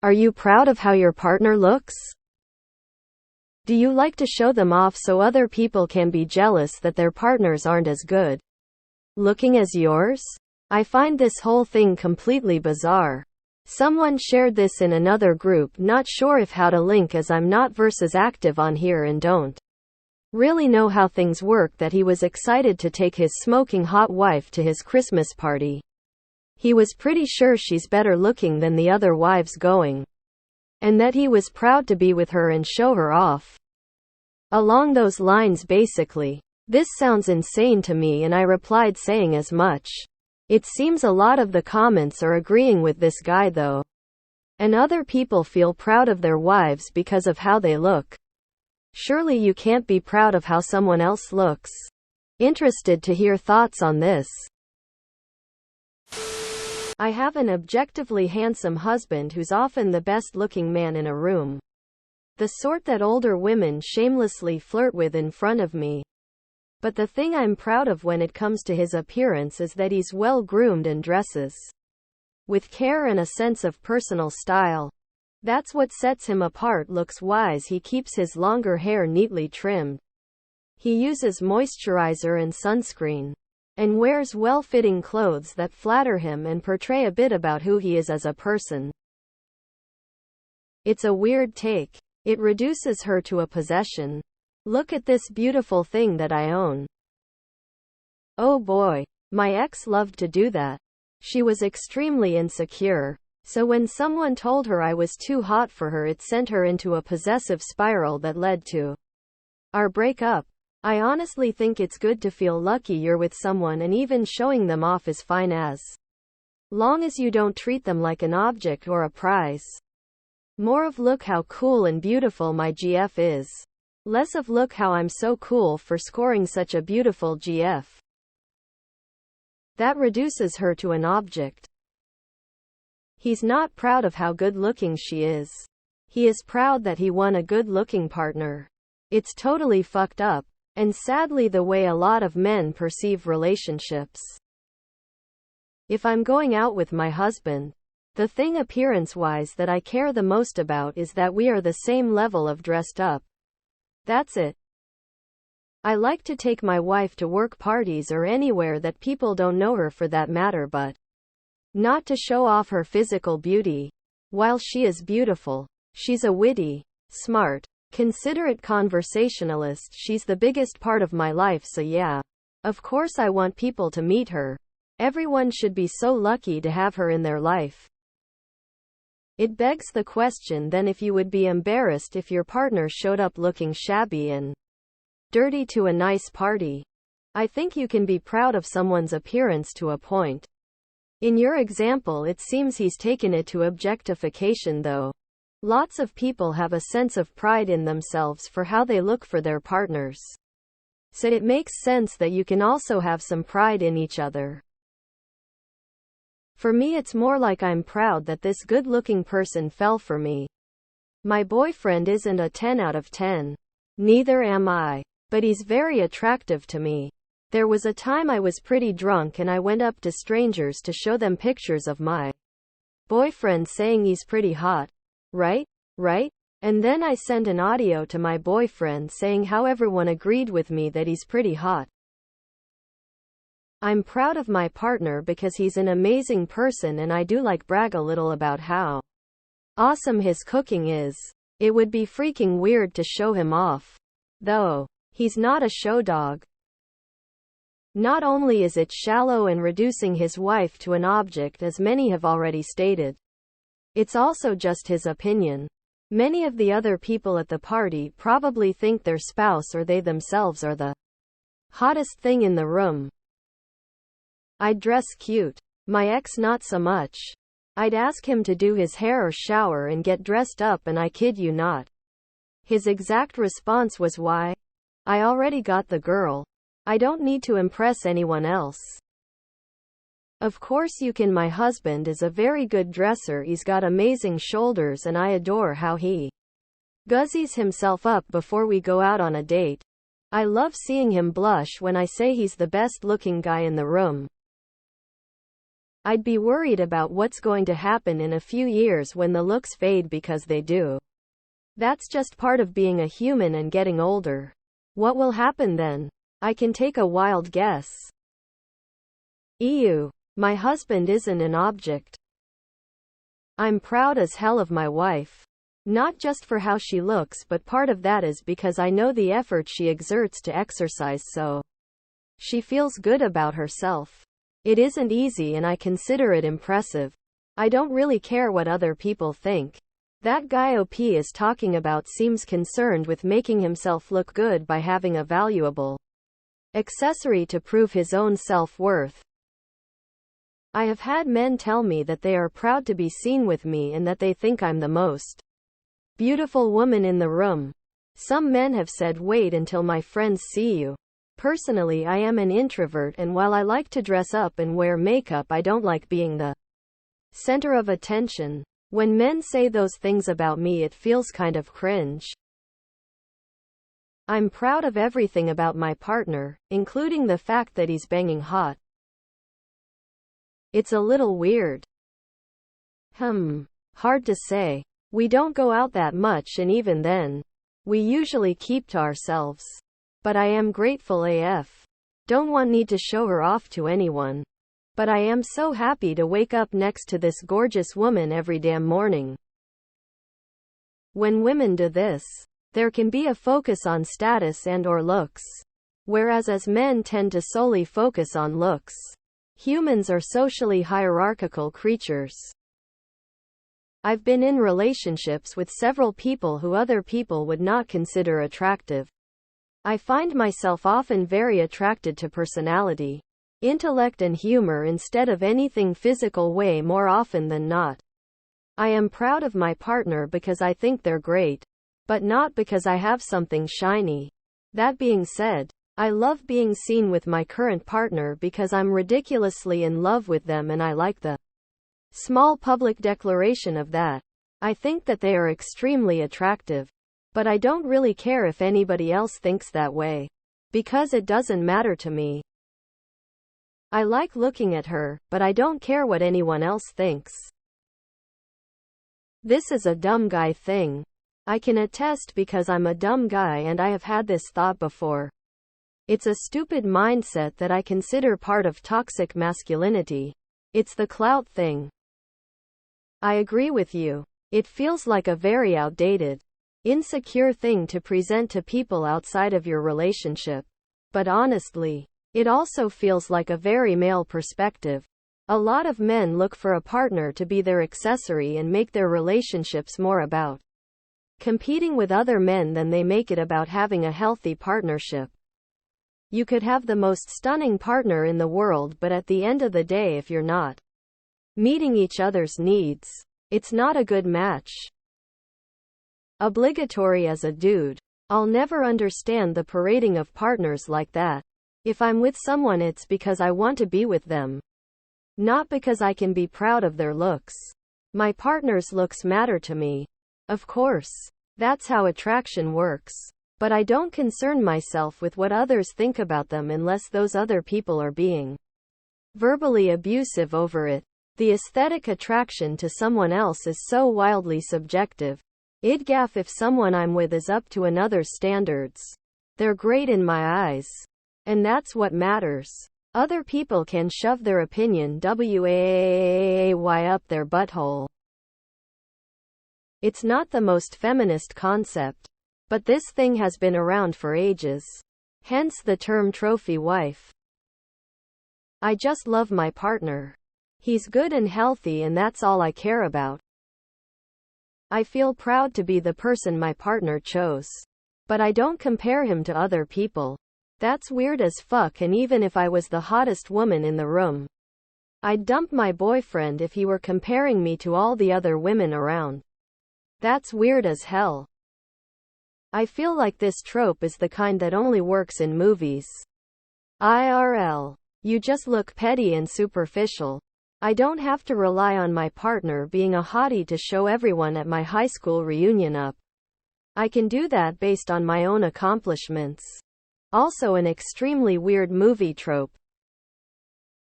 Are you proud of how your partner looks? Do you like to show them off so other people can be jealous that their partners aren't as good looking as yours? I find this whole thing completely bizarre. Someone shared this in another group, not sure if how to link as I'm not versus active on here and don't really know how things work, that he was excited to take his smoking hot wife to his Christmas party. He was pretty sure she's better looking than the other wives going, and that he was proud to be with her and show her off. Along those lines basically. This sounds insane to me, and I replied saying as much. It seems a lot of the comments are agreeing with this guy though. And other people feel proud of their wives because of how they look. Surely you can't be proud of how someone else looks. Interested to hear thoughts on this. I have an objectively handsome husband who's often the best looking man in a room. The sort that older women shamelessly flirt with in front of me. But the thing I'm proud of when it comes to his appearance is that he's well groomed and dresses with care and a sense of personal style. That's what sets him apart looks-wise. He keeps his longer hair neatly trimmed. He uses moisturizer and sunscreen, and wears well-fitting clothes that flatter him and portray a bit about who he is as a person. It's a weird take. It reduces her to a possession. Look at this beautiful thing that I own. Oh boy. My ex loved to do that. She was extremely insecure, so when someone told her I was too hot for her, it sent her into a possessive spiral that led to our breakup. I honestly think it's good to feel lucky you're with someone, and even showing them off is fine as long as you don't treat them like an object or a prize. More of look how cool and beautiful my GF is. Less of look how I'm so cool for scoring such a beautiful GF. That reduces her to an object. He's not proud of how good looking she is. He is proud that he won a good looking partner. It's totally fucked up, and sadly the way a lot of men perceive relationships. If I'm going out with my husband, the thing appearance-wise that I care the most about is that we are the same level of dressed up. That's it. I like to take my wife to work parties or anywhere that people don't know her for that matter, but not to show off her physical beauty. While she is beautiful, she's a witty, smart, considerate conversationalist. She's the biggest part of my life, so yeah. Of course I want people to meet her. Everyone should be so lucky to have her in their life. It begs the question then if you would be embarrassed if your partner showed up looking shabby and dirty to a nice party. I think you can be proud of someone's appearance to a point. In your example, it seems he's taken it to objectification though. Lots of people have a sense of pride in themselves for how they look for their partners. So it makes sense that you can also have some pride in each other. For me, it's more like I'm proud that this good-looking person fell for me. My boyfriend isn't a 10 out of 10. Neither am I. But he's very attractive to me. There was a time I was pretty drunk and I went up to strangers to show them pictures of my boyfriend saying he's pretty hot. Right? And then I sent an audio to my boyfriend saying how everyone agreed with me that he's pretty hot. I'm proud of my partner because he's an amazing person, and I do like brag a little about how awesome his cooking is. It would be freaking weird to show him off, though. He's not a show dog. Not only is it shallow and reducing his wife to an object, as many have already stated, it's also just his opinion. Many of the other people at the party probably think their spouse or they themselves are the hottest thing in the room. I'd dress cute. My ex not so much. I'd ask him to do his hair or shower and get dressed up, and I kid you not, his exact response was, "Why? I already got the girl. I don't need to impress anyone else." Of course you can. My husband is a very good dresser. He's got amazing shoulders and I adore how he guzzies himself up before we go out on a date. I love seeing him blush when I say he's the best looking guy in the room. I'd be worried about what's going to happen in a few years when the looks fade, because they do. That's just part of being a human and getting older. What will happen then? I can take a wild guess. Ew. My husband isn't an object. I'm proud as hell of my wife. Not just for how she looks, but part of that is because I know the effort she exerts to exercise so she feels good about herself. It isn't easy, and I consider it impressive. I don't really care what other people think. That guy OP is talking about seems concerned with making himself look good by having a valuable accessory to prove his own self-worth. I have had men tell me that they are proud to be seen with me and that they think I'm the most beautiful woman in the room. Some men have said, wait until my friends see you. Personally, I am an introvert, and while I like to dress up and wear makeup, I don't like being the center of attention. When men say those things about me, it feels kind of cringe. I'm proud of everything about my partner, including the fact that he's banging hot. It's a little weird. Hard to say. We don't go out that much, and even then, we usually keep to ourselves. But I am grateful AF. Don't need to show her off to anyone. But I am so happy to wake up next to this gorgeous woman every damn morning. When women do this, there can be a focus on status and/or looks. Whereas as men tend to solely focus on looks. Humans are socially hierarchical creatures. I've been in relationships with several people who other people would not consider attractive. I find myself often very attracted to personality, intellect, and humor instead of anything physical way more often than not. I am proud of my partner because I think they're great, but not because I have something shiny. That being said, I love being seen with my current partner because I'm ridiculously in love with them, and I like the small public declaration of that. I think that they are extremely attractive. But I don't really care if anybody else thinks that way, because it doesn't matter to me. I like looking at her, but I don't care what anyone else thinks. This is a dumb guy thing. I can attest because I'm a dumb guy and I have had this thought before. It's a stupid mindset that I consider part of toxic masculinity. It's the clout thing. I agree with you. It feels like a very outdated, insecure thing to present to people outside of your relationship. But honestly, it also feels like a very male perspective. A lot of men look for a partner to be their accessory and make their relationships more about competing with other men than they make it about having a healthy partnership. You could have the most stunning partner in the world, but at the end of the day, if you're not meeting each other's needs, it's not a good match. Obligatory as a dude. I'll never understand the parading of partners like that. If I'm with someone, it's because I want to be with them, not because I can be proud of their looks. My partner's looks matter to me. Of course. That's how attraction works. But I don't concern myself with what others think about them unless those other people are being verbally abusive over it. The aesthetic attraction to someone else is so wildly subjective. I'd gaff if someone I'm with is up to another's standards. They're great in my eyes. And that's what matters. Other people can shove their opinion way up their butthole. It's not the most feminist concept. But this thing has been around for ages. Hence the term trophy wife. I just love my partner. He's good and healthy, and that's all I care about. I feel proud to be the person my partner chose. But I don't compare him to other people. That's weird as fuck, and even if I was the hottest woman in the room, I'd dump my boyfriend if he were comparing me to all the other women around. That's weird as hell. I feel like this trope is the kind that only works in movies. IRL. You just look petty and superficial. I don't have to rely on my partner being a hottie to show everyone at my high school reunion up. I can do that based on my own accomplishments. Also, an extremely weird movie trope.